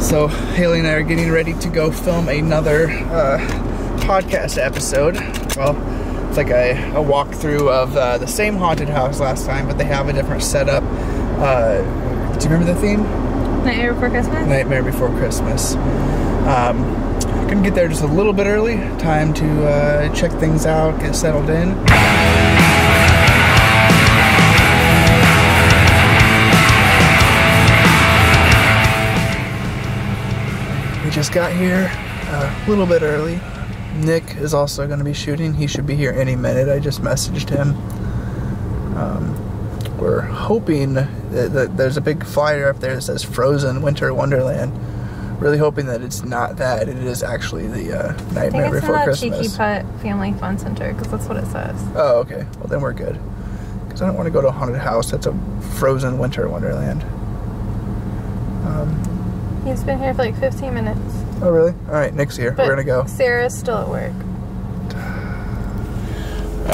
So Haley and I are getting ready to go film another podcast episode. Well, it's like a walkthrough of the same haunted house last time, but they have a different setup. Do you remember the theme? Nightmare Before Christmas? Nightmare Before Christmas. Couldn't get there just a little bit early. Time to check things out, get settled in. We just got here a little bit early. Nick is also going to be shooting. He should be here any minute. I just messaged him. We're hoping that there's a big flyer up there that says Frozen Winter Wonderland. Really hoping that it's not that. It is actually the Nightmare Before Christmas. I think it's Cheeky Putt Family Fun Center, because that's what it says. Oh, okay. Well, then we're good. Because I don't want to go to a haunted house that's a Frozen Winter Wonderland. He's been here for like 15 minutes. Oh, really? Alright, Nick's here. We're going to go. Sarah's still at work.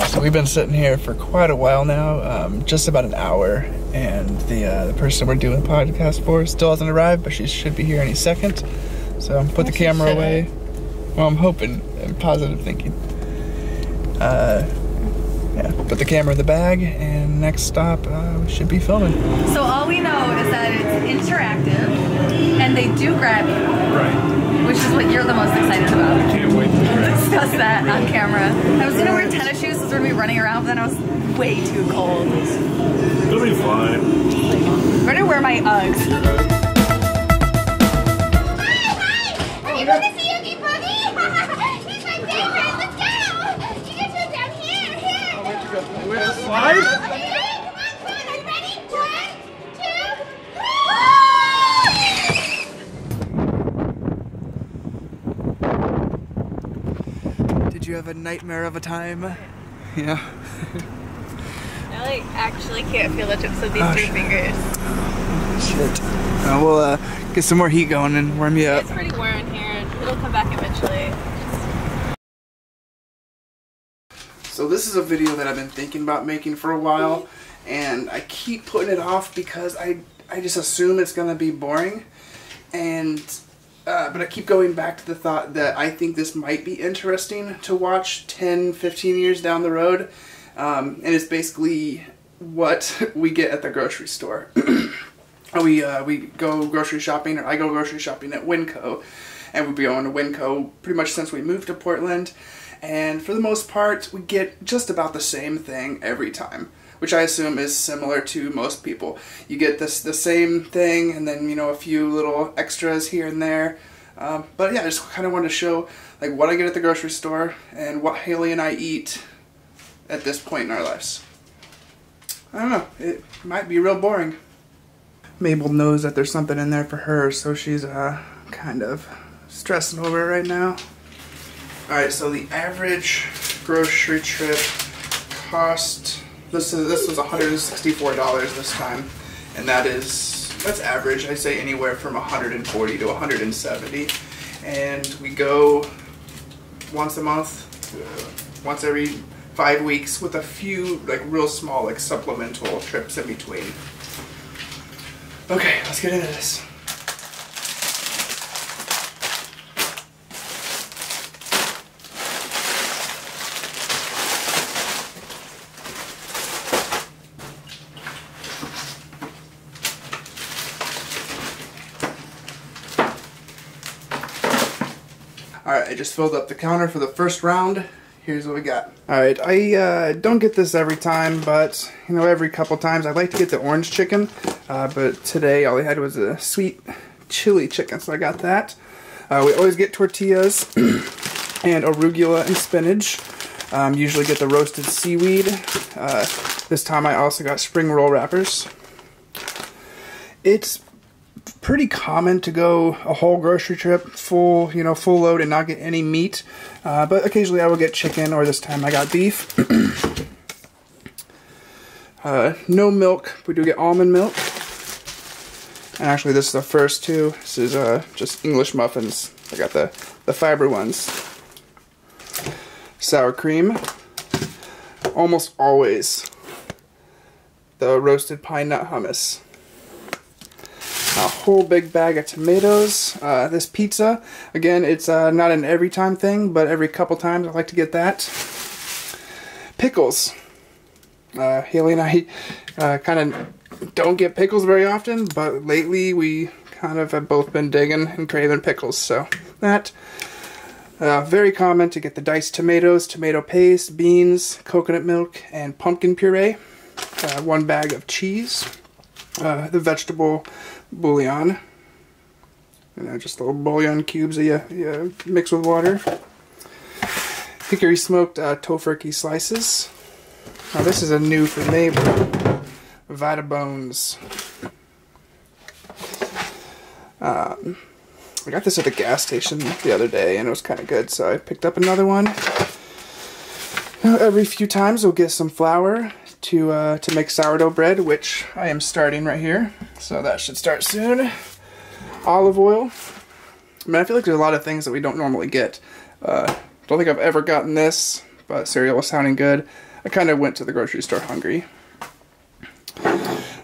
So we've been sitting here for quite a while now, just about an hour, and the person we're doing the podcast for still hasn't arrived, but she should be here any second. So put the camera away. Well, I'm hoping and positive thinking. Yeah, put the camera in the bag, and next stop, we should be filming. So all we know is that it's interactive, and they do grab you. Right. Which is what you're the most excited about. I can't wait to We'll discuss that on camera. I was gonna wear tennis shoes, so we're gonna be running around, but then I was way too cold. It'll be fine. I'm gonna wear my Uggs. Hi! Are you going to see Oogie Boogie? He's my favorite. Let's go! You guys go down here. Here. Where's the slide? Okay, come on. Are you ready? 1, 2, 3. Did you have a nightmare of a time? Yeah. I like actually can't feel the tips of these 3 fingers. Shit. We'll get some more heat going and warm you up. It's pretty warm in here. It'll come back eventually. So this is a video that I've been thinking about making for a while, and I keep putting it off because I just assume it's gonna be boring, and but I keep going back to the thought that I think this might be interesting to watch 10-15 years down the road, and it's basically what we get at the grocery store. We go grocery shopping, or I go grocery shopping at Winco, and we've been going to Winco pretty much since we moved to Portland. And for the most part, we get just about the same thing every time, which I assume is similar to most people. You get the same thing, and then, you know, a few little extras here and there. But yeah, I just kind of wanted to show like what I get at the grocery store and what Haley and I eat at this point in our lives. I don't know, it might be real boring. Mabel knows that there's something in there for her, so she's kind of stressing over it right now. Alright, so the average grocery trip cost, this was $164 this time, and that's average. I say anywhere from $140 to $170, and we go once a month, once every 5 weeks, with a few like real small like supplemental trips in between. Okay, let's get into this. Alright, I just filled up the counter for the first round. Here's what we got. Alright, I don't get this every time, but, you know, every couple times I like to get the orange chicken. But today all I had was a sweet chili chicken, so I got that. We always get tortillas and arugula and spinach. Usually get the roasted seaweed. This time I also got spring roll wrappers. It's pretty common to go a whole grocery trip full load and not get any meat, but occasionally I will get chicken, or this time I got beef. No milk. We do get almond milk, and actually this is the first two. This is just English muffins. I got the fiber ones. Sour cream. Almost always the roasted pine nut hummus. a whole big bag of tomatoes. This pizza, again, it's not an every time thing, but every couple times I like to get that. Pickles. Haley and I kind of don't get pickles very often, but lately we kind of have both been digging and craving pickles, so that. Very common to get the diced tomatoes, tomato paste, beans, coconut milk, and pumpkin puree. 1 bag of cheese. The vegetable bouillon. Just little bouillon cubes that you mix with water. Hickory smoked tofurkey slices. Now this is a new for neighbor. Vita Bones. I got this at the gas station the other day and it was kind of good, so I picked up another one. Every few times we'll get some flour to make sourdough bread, which I am starting right here, so that should start soon. Olive oil. I mean, I feel like there's a lot of things that we don't normally get. Don't think I've ever gotten this, but cereal was sounding good. I kind of went to the grocery store hungry.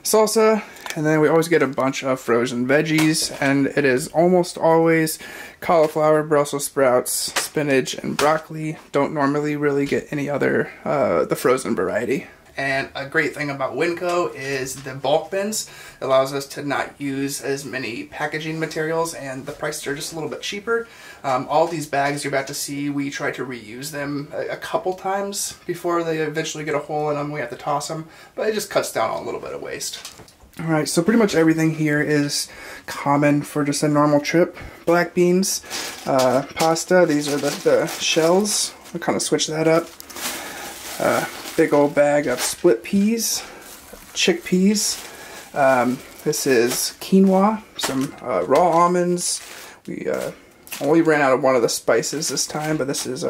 Salsa. And then we always get a bunch of frozen veggies, and it is almost always cauliflower, Brussels sprouts, spinach, and broccoli. Don't normally really get any other, the frozen variety. And a great thing about Winco is the bulk bins. It allows us to not use as many packaging materials, and the prices are just a little bit cheaper. All these bags you're about to see, we try to reuse them a couple times before they eventually get a hole in them. We have to toss them, but it just cuts down on a little bit of waste. Alright, so pretty much everything here is common for just a normal trip. Black beans, pasta, these are the shells. I'll kind of switch that up. Big old bag of split peas, chickpeas. This is quinoa, some raw almonds. We only ran out of one of the spices this time, but this is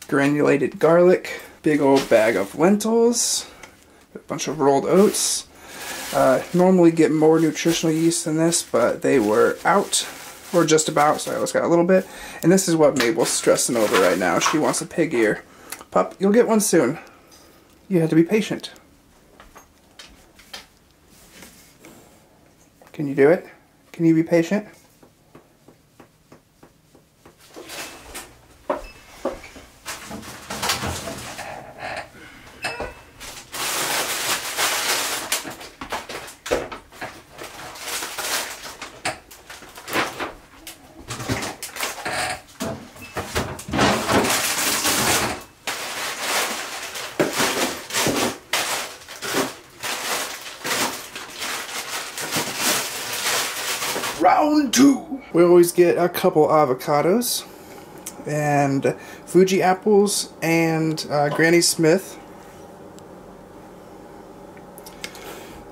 granulated garlic. Big old bag of lentils, a bunch of rolled oats. Normally get more nutritional yeast than this, but they were out, or just about, so I just got a little bit. And this is what Mabel's stressing over right now. She wants a pig ear. Pup, you'll get one soon. You have to be patient. Can you do it? Can you be patient? Round 2. We always get a couple avocados and Fuji apples and Granny Smith.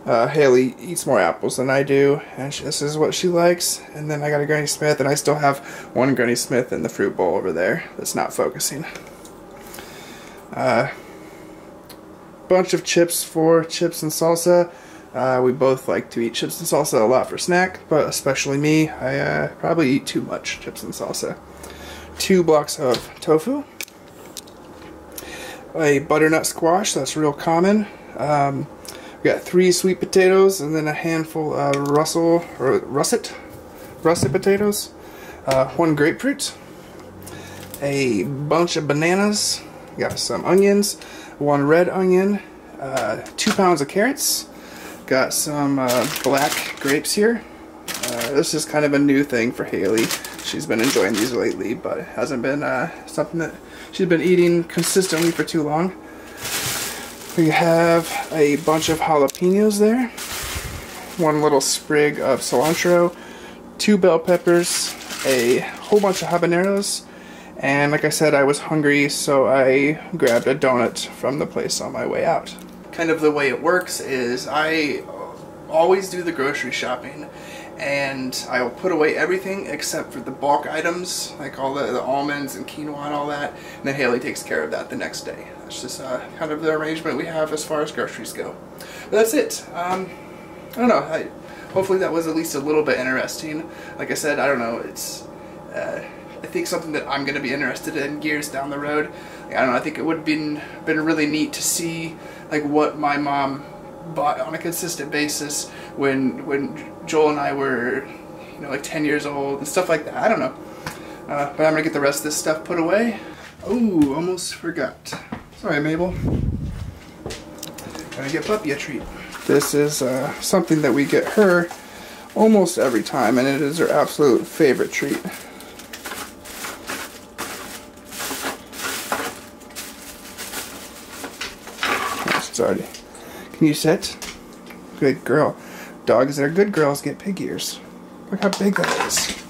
Haley eats more apples than I do, and this is what she likes. And then I got a Granny Smith, and I still have one Granny Smith in the fruit bowl over there that's not focusing. Bunch of chips for chips and salsa. We both like to eat chips and salsa a lot for snack, but especially me. I probably eat too much chips and salsa. 2 blocks of tofu. A butternut squash, that's real common. We got 3 sweet potatoes and then a handful of russet potatoes. 1 grapefruit. A bunch of bananas. Got some onions. 1 red onion. 2 pounds of carrots. Got some black grapes here. This is kind of a new thing for Haley. She's been enjoying these lately, but it hasn't been something that she's been eating consistently for too long. We have a bunch of jalapenos there. 1 little sprig of cilantro. 2 bell peppers. A whole bunch of habaneros. And like I said, I was hungry, so I grabbed a donut from the place on my way out. Kind of the way it works is I always do the grocery shopping, and I will put away everything except for the bulk items, like all the almonds and quinoa and all that, and then Haley takes care of that the next day. That's just kind of the arrangement we have as far as groceries go. But that's it. I don't know. Hopefully that was at least a little bit interesting. Like I said, I don't know. It's I think something that I'm going to be interested in years down the road. I don't know. I think it would have been really neat to see like what my mom bought on a consistent basis when Joel and I were, you know, like 10 years old and stuff like that. I don't know. But I'm gonna get the rest of this stuff put away. Oh, almost forgot. Sorry, Mabel. Gotta get Puppy a treat. This is something that we get her almost every time, and it is her absolute favorite treat. It's already. Can you sit? Good girl. Dogs that are good girls get pig ears. Look how big that is.